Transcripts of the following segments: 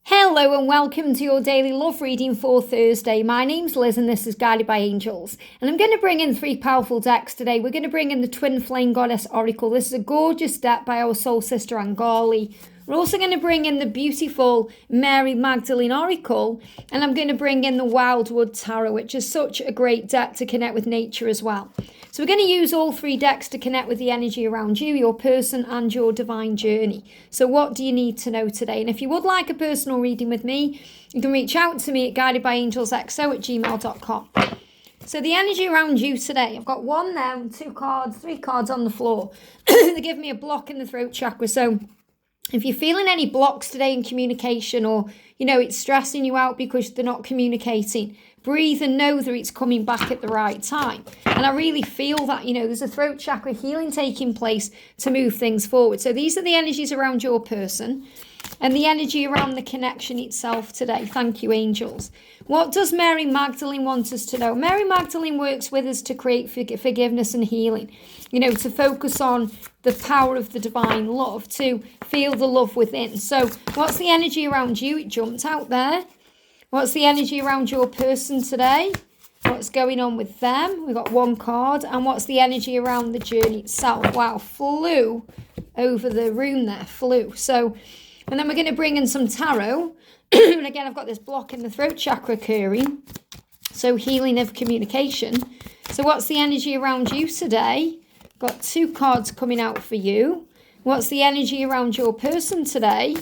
Hello and welcome to your daily love reading for Thursday. My name's Liz and this is Guided by Angels. And I'm going to bring in three powerful decks today. We're going to bring in the Twin Flame Goddess Oracle. This is a gorgeous deck by our soul sister Angali. We're also going to bring in the beautiful Mary Magdalene Oracle. And I'm going to bring in the Wildwood Tarot, which is such a great deck to connect with nature as well. So we're going to use all three decks to connect with the energy around you, your person and your divine journey. So what do you need to know today? And if you would like a personal reading with me, you can reach out to me at guidedbyangelsxo@gmail.com. So the energy around you today, I've got one there and three cards on the floor. They give me a block in the throat chakra. So if you're feeling any blocks today in communication or, it's stressing you out because they're not communicating, breathe and know that it's coming back at the right time. And I really feel that, there's a throat chakra healing taking place to move things forward. So these are the energies around your person and the energy around the connection itself today. Thank you, angels. What does Mary Magdalene want us to know? Mary Magdalene works with us to create forgiveness and healing, to focus on the power of the divine love, to feel the love within. So what's the energy around you? It jumped out there. What's the energy around your person today? What's going on with them? We've got one card. And what's the energy around the journey itself? Wow, flew over the room there, flew. So, and then we're going to bring in some tarot. And again, I've got this block in the throat chakra occurring. So healing of communication. So what's the energy around you today? Got two cards coming out for you. What's the energy around your person today?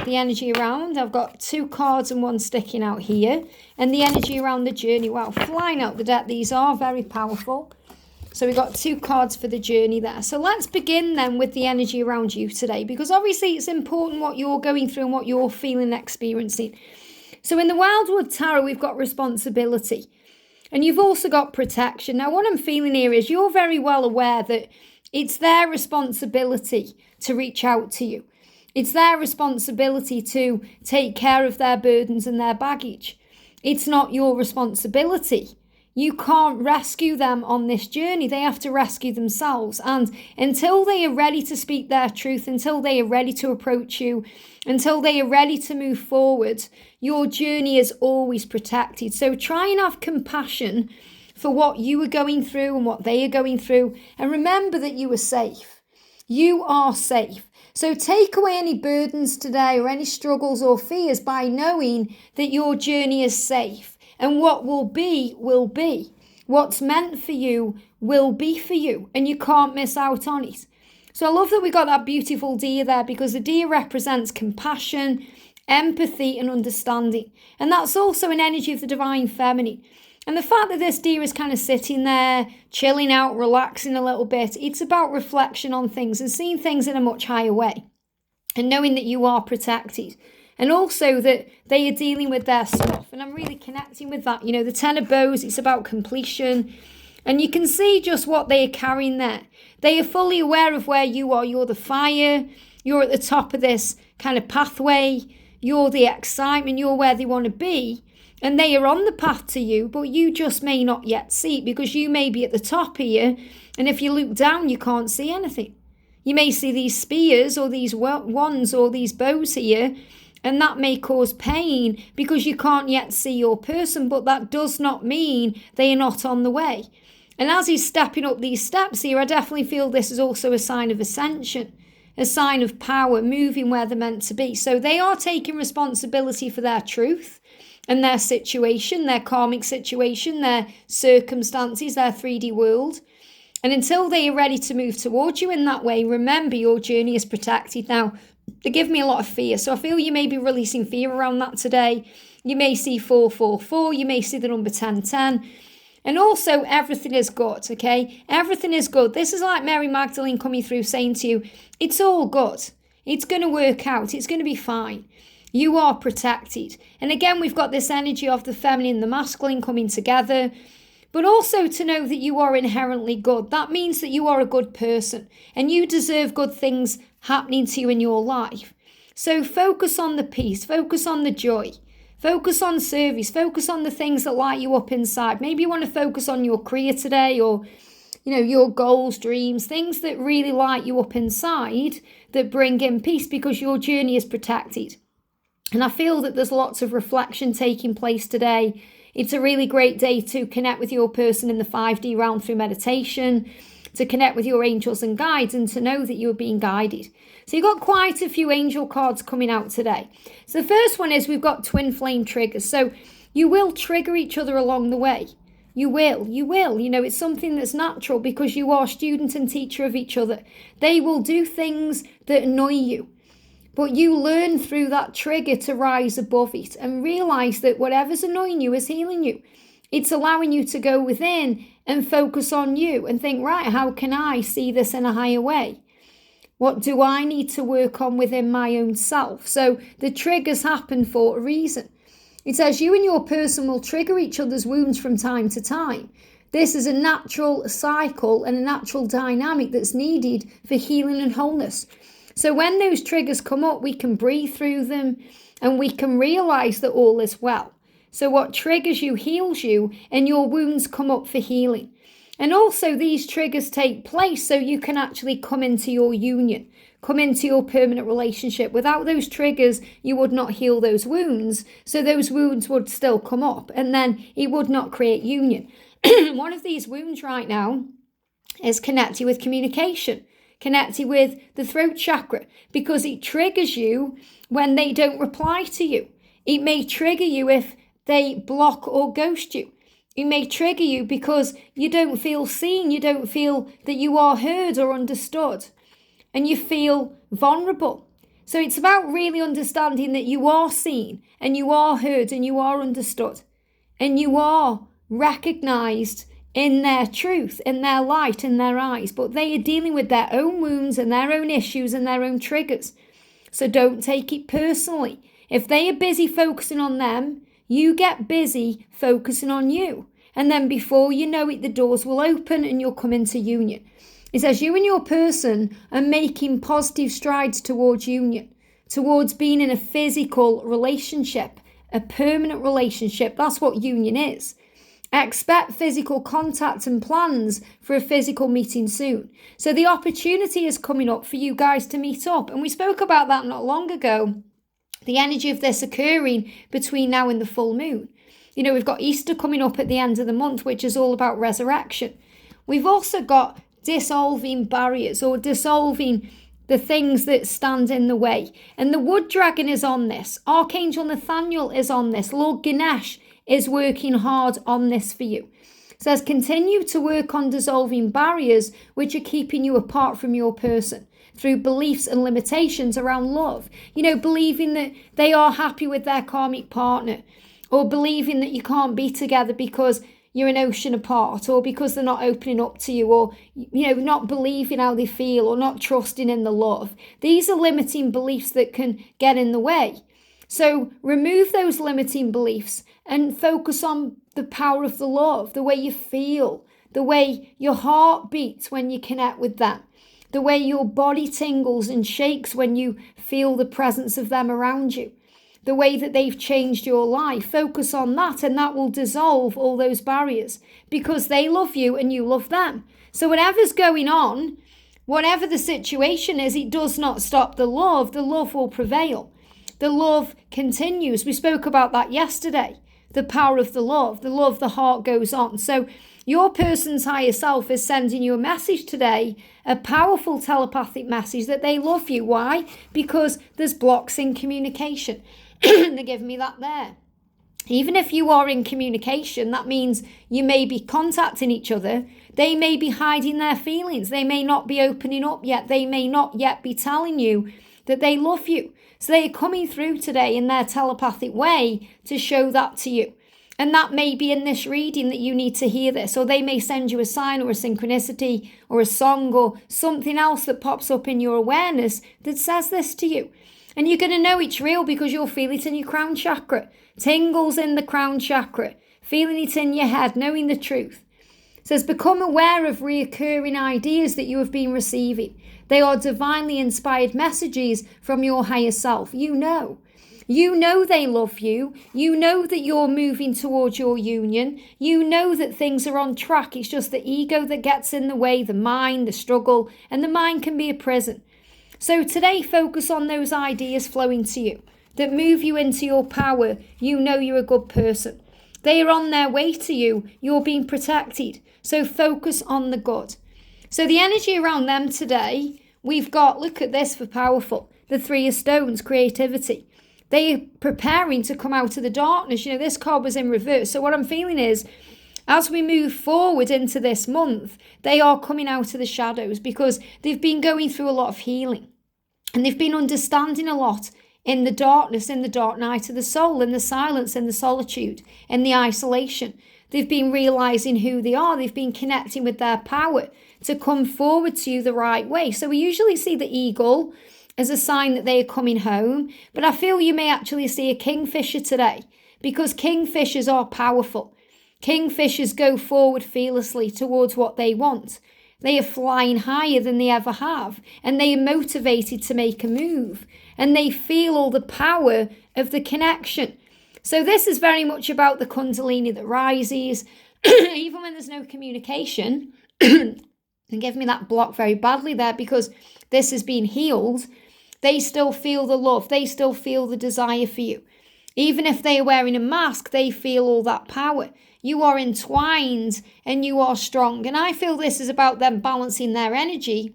The energy around, I've got two cards and one sticking out here. And the energy around the journey, wow, flying out the deck. These are very powerful. So we've got two cards for the journey there. So let's begin then with the energy around you today, because obviously it's important what you're going through and what you're feeling and experiencing. So in the Wildwood Tarot, we've got responsibility. And you've also got protection. Now, what I'm feeling here is you're very well aware that it's their responsibility to reach out to you. It's their responsibility to take care of their burdens and their baggage. It's not your responsibility. You can't rescue them on this journey. They have to rescue themselves. And until they are ready to speak their truth, until they are ready to approach you, until they are ready to move forward, your journey is always protected. So try and have compassion for what you are going through and what they are going through. And remember that you are safe. You are safe. So take away any burdens today or any struggles or fears by knowing that your journey is safe. And what will be, will be. What's meant for you will be for you. And you can't miss out on it. So I love that we got that beautiful deer there, because the deer represents compassion, empathy and understanding. And that's also an energy of the divine feminine. And the fact that this deer is kind of sitting there, chilling out, relaxing a little bit, it's about reflection on things and seeing things in a much higher way. And knowing that you are protected. And also that they are dealing with their stuff. And I'm really connecting with that. The Ten of Bows, it's about completion. And you can see just what they are carrying there. They are fully aware of where you are. You're the fire. You're at the top of this kind of pathway. You're the excitement. You're where they want to be. And they are on the path to you, but you just may not yet see it, because you may be at the top here. And if you look down, you can't see anything. You may see these spears or these wands or these bows here. And that may cause pain because you can't yet see your person, but that does not mean they are not on the way. And as he's stepping up these steps here, I definitely feel this is also a sign of ascension, a sign of power, moving where they're meant to be. So they are taking responsibility for their truth and their situation, their karmic situation, their circumstances, their 3D world. And until they are ready to move towards you in that way, remember your journey is protected. Now, they give me a lot of fear. So I feel you may be releasing fear around that today. You may see 444. You may see the number 1010. And also everything is good, okay? Everything is good. This is like Mary Magdalene coming through saying to you, it's all good. It's going to work out. It's going to be fine. You are protected. And again, we've got this energy of the feminine and the masculine coming together. But also to know that you are inherently good. That means that you are a good person. And you deserve good things happening to you in your life. So focus on the peace, focus on the joy, focus on service, focus on the things that light you up inside. Maybe you want to focus on your career today, or your goals, dreams, things that really light you up inside, that bring in peace, because your journey is protected. And I feel that there's lots of reflection taking place today. It's a really great day to connect with your person in the 5D realm through meditation, to connect with your angels and guides, and to know that you're being guided. So you've got quite a few angel cards coming out today. So the first one is we've got twin flame triggers. So you will trigger each other along the way. You will. You know, it's something that's natural because you are student and teacher of each other. They will do things that annoy you. But you learn through that trigger to rise above it and realize that whatever's annoying you is healing you. It's allowing you to go within and focus on you and think, right, how can I see this in a higher way? What do I need to work on within my own self? So the triggers happen for a reason. It says you and your person will trigger each other's wounds from time to time. This is a natural cycle and a natural dynamic that's needed for healing and wholeness. So when those triggers come up, we can breathe through them and we can realize that all is well. So what triggers you heals you, and your wounds come up for healing. And also these triggers take place so you can actually come into your union, come into your permanent relationship. Without those triggers, you would not heal those wounds. So those wounds would still come up and then it would not create union. One of these wounds right now is connected with communication, connected with the throat chakra, because it triggers you when they don't reply to you. It may trigger you if they block or ghost you. It may trigger you because you don't feel seen, you don't feel that you are heard or understood, and you feel vulnerable. So it's about really understanding that you are seen and you are heard and you are understood and you are recognized in their truth, in their light, in their eyes, but they are dealing with their own wounds and their own issues and their own triggers. So don't take it personally. If they are busy focusing on them, you get busy focusing on you. And then before you know it, the doors will open and you'll come into union. It says you and your person are making positive strides towards union, towards being in a physical relationship, a permanent relationship. That's what union is. Expect physical contact and plans for a physical meeting soon. So the opportunity is coming up for you guys to meet up. And we spoke about that not long ago. The energy of this occurring between now and the full moon. You know, we've got Easter coming up at the end of the month, which is all about resurrection. We've also got dissolving barriers or dissolving the things that stand in the way. And the wood dragon is on this. Archangel Nathaniel is on this. Lord Ganesh is working hard on this for you. It says continue to work on dissolving barriers which are keeping you apart from your person, through beliefs and limitations around love. You know, believing that they are happy with their karmic partner, or believing that you can't be together because you're an ocean apart, or because they're not opening up to you, or, you know, not believing how they feel, or not trusting in the love. These are limiting beliefs that can get in the way. So remove those limiting beliefs and focus on the power of the love, the way you feel, the way your heart beats when you connect with them, the way your body tingles and shakes when you feel the presence of them around you, the way that they've changed your life. Focus on that, and that will dissolve all those barriers because they love you and you love them. So whatever's going on, whatever the situation is, it does not stop the love. The love will prevail. The love continues. We spoke about that yesterday. The power of the love, the heart goes on. So your person's higher self is sending you a message today, a powerful telepathic message that they love you. Why? Because there's blocks in communication. They're giving me that there. Even if you are in communication, that means you may be contacting each other. They may be hiding their feelings. They may not be opening up yet. They may not yet be telling you that they love you. So they are coming through today in their telepathic way to show that to you. And that may be in this reading that you need to hear this, or they may send you a sign or a synchronicity or a song or something else that pops up in your awareness that says this to you. And you're going to know it's real because you'll feel it in your crown chakra. Tingles in the crown chakra, feeling it in your head, knowing the truth. It says, become aware of reoccurring ideas that you have been receiving. They are divinely inspired messages from your higher self. You know they love you. You know that you're moving towards your union. You know that things are on track. It's just the ego that gets in the way, the mind, the struggle, and the mind can be a prison. So today, focus on those ideas flowing to you. that move you into your power, you know you're a good person. They are on their way to you. You're being protected. So focus on the good. So the energy around them today, we've got, look at this for powerful, the Three of Stones, creativity. They are preparing to come out of the darkness. You know, this card was in reverse. So what I'm feeling is, as we move forward into this month, they are coming out of the shadows because they've been going through a lot of healing. And they've been understanding a lot in the darkness, in the dark night of the soul, in the silence, in the solitude, in the isolation. They've been realizing who they are. They've been connecting with their power to come forward to you the right way. So we usually see the eagle as a sign that they are coming home. But I feel you may actually see a kingfisher today because kingfishers are powerful. Kingfishers go forward fearlessly towards what they want. They are flying higher than they ever have, and they are motivated to make a move, and they feel all the power of the connection. So this is very much about the Kundalini that rises, even when there's no communication. And give me that block very badly there because this has been healed. They still feel the love. They still feel the desire for you. Even if they are wearing a mask, they feel all that power. You are entwined and you are strong. And I feel this is about them balancing their energy.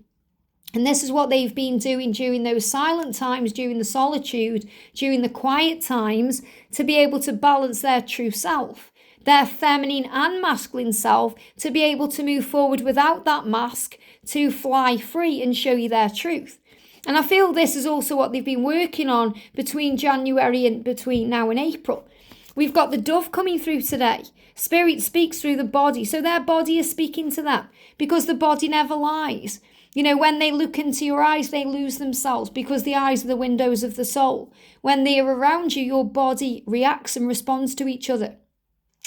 And this is what they've been doing during those silent times, during the solitude, during the quiet times, to be able to balance their true self, their feminine and masculine self, to be able to move forward without that mask, to fly free and show you their truth. And I feel this is also what they've been working on between January and between now and April. We've got the dove coming through today. Spirit speaks through the body. So their body is speaking to them because the body never lies. You know, when they look into your eyes, they lose themselves because the eyes are the windows of the soul. When they are around you, your body reacts and responds to each other.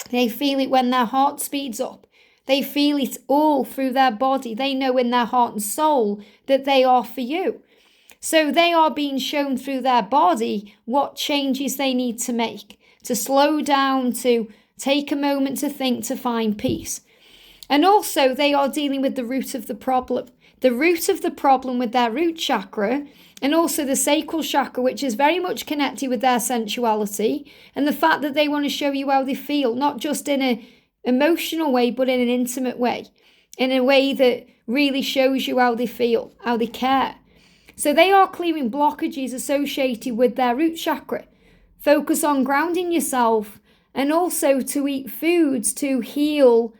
They feel it when their heart speeds up. They feel it all through their body. They know in their heart and soul that they are for you. So they are being shown through their body what changes they need to make, to slow down, to take a moment to think, to find peace. And also they are dealing with the root of the problem. The root of the problem with their root chakra and also the sacral chakra, which is very much connected with their sensuality and the fact that they want to show you how they feel, not just in an emotional way, but in an intimate way, in a way that really shows you how they feel, how they care. So they are clearing blockages associated with their root chakra. Focus on grounding yourself and also to eat foods to heal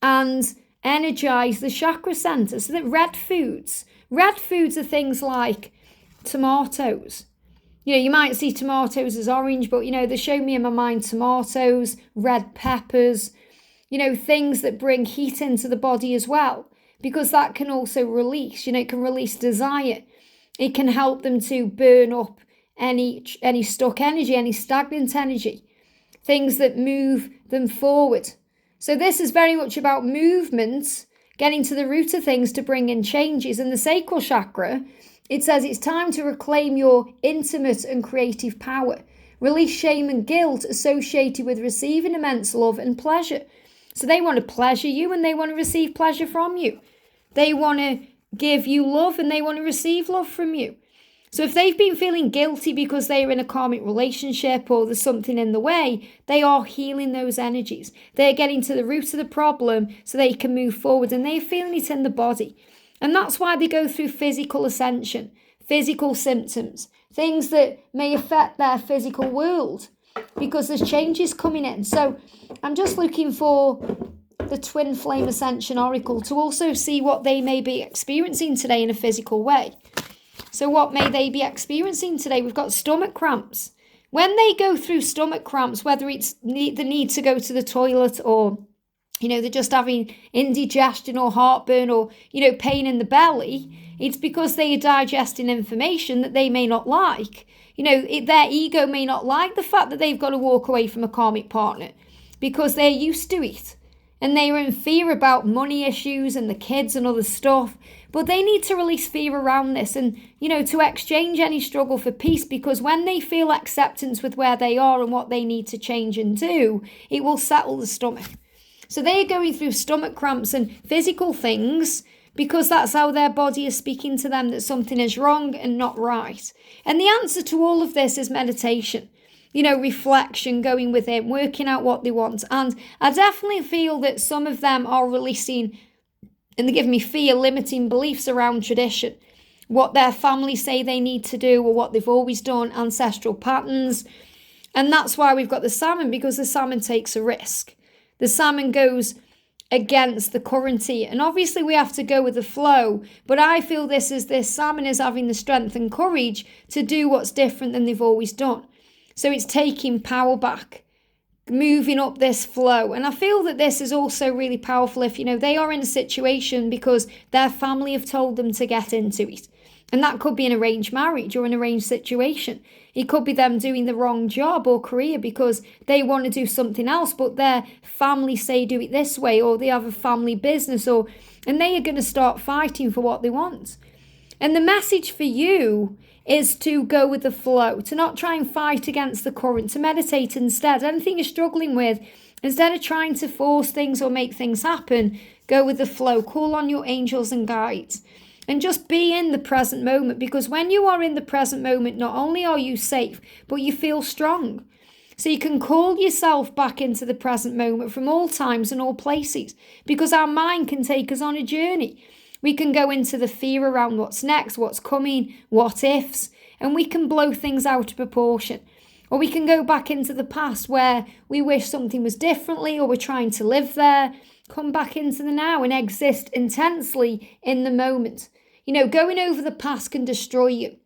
and energize the chakra center. So that red foods are things like tomatoes. You know, you might see tomatoes as orange, but you know, they show me in my mind tomatoes, red peppers, you know, things that bring heat into the body as well, because that can also release, you know, it can release desire. It can help them to burn up any stuck energy, any stagnant energy, things that move them forward. So this is very much about movement, getting to the root of things to bring in changes. And the sacral chakra, it says it's time to reclaim your intimate and creative power. Release shame and guilt associated with receiving immense love and pleasure. So they want to pleasure you and they want to receive pleasure from you. They want to give you love and they want to receive love from you. So if they've been feeling guilty because they are in a karmic relationship or there's something in the way, they are healing those energies. They're getting to the root of the problem so they can move forward, and they're feeling it in the body. And that's why they go through physical ascension, physical symptoms, things that may affect their physical world because there's changes coming in. So I'm just looking for the Twin Flame Ascension Oracle to also see what they may be experiencing today in a physical way. So what may they be experiencing today? We've got stomach cramps. When they go through stomach cramps, whether it's the need to go to the toilet or, you know, they're just having indigestion or heartburn or, you know, pain in the belly, it's because they are digesting information that they may not like. You know, their ego may not like the fact that they've got to walk away from a karmic partner because they're used to it. And they are in fear about money issues and the kids and other stuff. But they need to release fear around this and, you know, to exchange any struggle for peace, because when they feel acceptance with where they are and what they need to change and do, it will settle the stomach. So they're going through stomach cramps and physical things because that's how their body is speaking to them that something is wrong and not right. And the answer to all of this is meditation. Reflection, going within, working out what they want. And I definitely feel that some of them are releasing, and they give me fear, limiting beliefs around tradition. What their families say they need to do or what they've always done, ancestral patterns. And that's why we've got the salmon, because the salmon takes a risk. The salmon goes against the currency. And obviously we have to go with the flow. But I feel this salmon is having the strength and courage to do what's different than they've always done. So it's taking power back, moving up this flow. And I feel that this is also really powerful if, they are in a situation because their family have told them to get into it. And that could be an arranged marriage or an arranged situation. It could be them doing the wrong job or career because they want to do something else, but their family say do it this way, or they have a family business, and they are going to start fighting for what they want. And the message for you is to go with the flow, to not try and fight against the current, to meditate instead. Anything you're struggling with, instead of trying to force things or make things happen, go with the flow. Call on your angels and guides. And just be in the present moment, because when you are in the present moment, not only are you safe, but you feel strong. So you can call yourself back into the present moment from all times and all places, because our mind can take us on a journey. We can go into the fear around what's next, what's coming, what ifs, and we can blow things out of proportion. Or we can go back into the past where we wish something was differently, or we're trying to live there. Come back into the now and exist intensely in the moment. Going over the past can destroy you.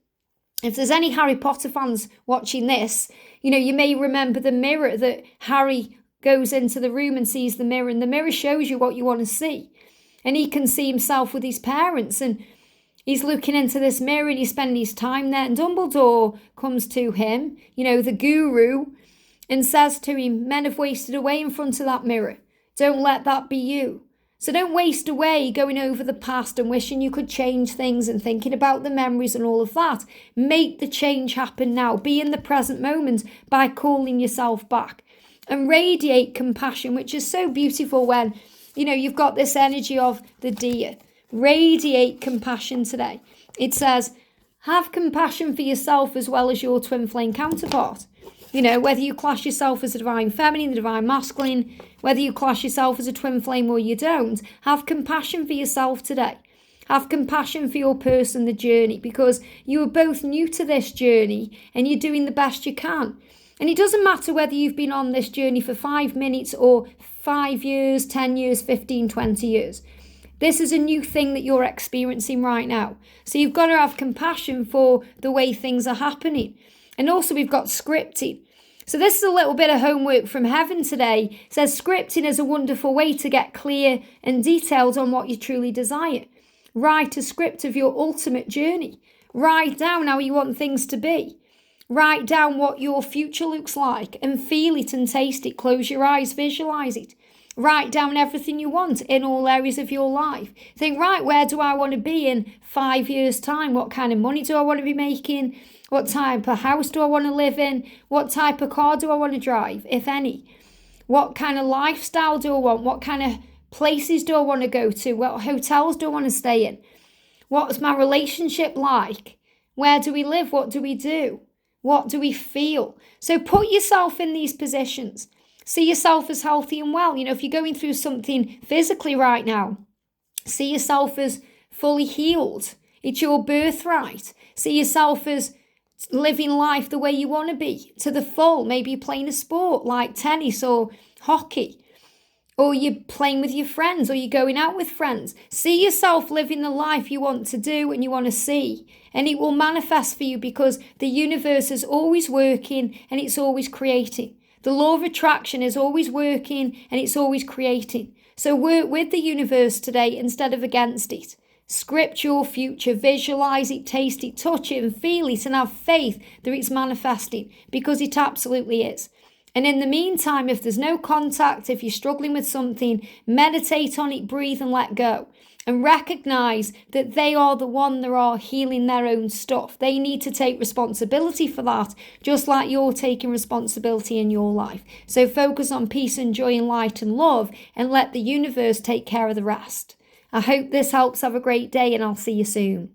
If there's any Harry Potter fans watching this, you may remember the mirror that Harry goes into the room and sees the mirror, and the mirror shows you what you want to see. And he can see himself with his parents, and he's looking into this mirror and he's spending his time there. And Dumbledore comes to him, the guru, and says to him, men have wasted away in front of that mirror. Don't let that be you. So don't waste away going over the past and wishing you could change things and thinking about the memories and all of that. Make the change happen now. Be in the present moment by calling yourself back. And radiate compassion, which is so beautiful when, you've got this energy of the deer. Radiate compassion today. It says, have compassion for yourself as well as your twin flame counterpart. Whether you class yourself as a divine feminine, the divine masculine, whether you class yourself as a twin flame or you don't, have compassion for yourself today. Have compassion for your person, the journey, because you are both new to this journey and you're doing the best you can. And it doesn't matter whether you've been on this journey for 5 minutes or 5 years, 10 years, 15, 20 years. This is a new thing that you're experiencing right now. So you've got to have compassion for the way things are happening. And also we've got scripting. So this is a little bit of homework from heaven today. It says scripting is a wonderful way to get clear and detailed on what you truly desire. Write a script of your ultimate journey. Write down how you want things to be. Write down what your future looks like and feel it and taste it. Close your eyes, visualize it. Write down everything you want in all areas of your life. Think, right, where do I want to be in 5 years' time? What kind of money do I want to be making? What type of house do I want to live in? What type of car do I want to drive, if any? What kind of lifestyle do I want? What kind of places do I want to go to? What hotels do I want to stay in? What's my relationship like? Where do we live? What do we do? What do we feel? So put yourself in these positions. See yourself as healthy and well. If you're going through something physically right now, see yourself as fully healed. It's your birthright. See yourself as living life the way you want to be, to the full. Maybe you're playing a sport like tennis or hockey, or you're playing with your friends, or you're going out with friends. See yourself living the life you want to do and you want to see, and it will manifest for you, because the universe is always working and it's always creating. The law of attraction is always working and it's always creating. So work with the universe today instead of against it. Script your future, visualize it, taste it, touch it and feel it, and have faith that it's manifesting, because it absolutely is. And in the meantime, if there's no contact, if you're struggling with something, meditate on it, breathe and let go. And recognize that they are the one that are healing their own stuff. They need to take responsibility for that, just like you're taking responsibility in your life. So focus on peace and joy and light and love, and let the universe take care of the rest. I hope this helps. Have a great day, and I'll see you soon.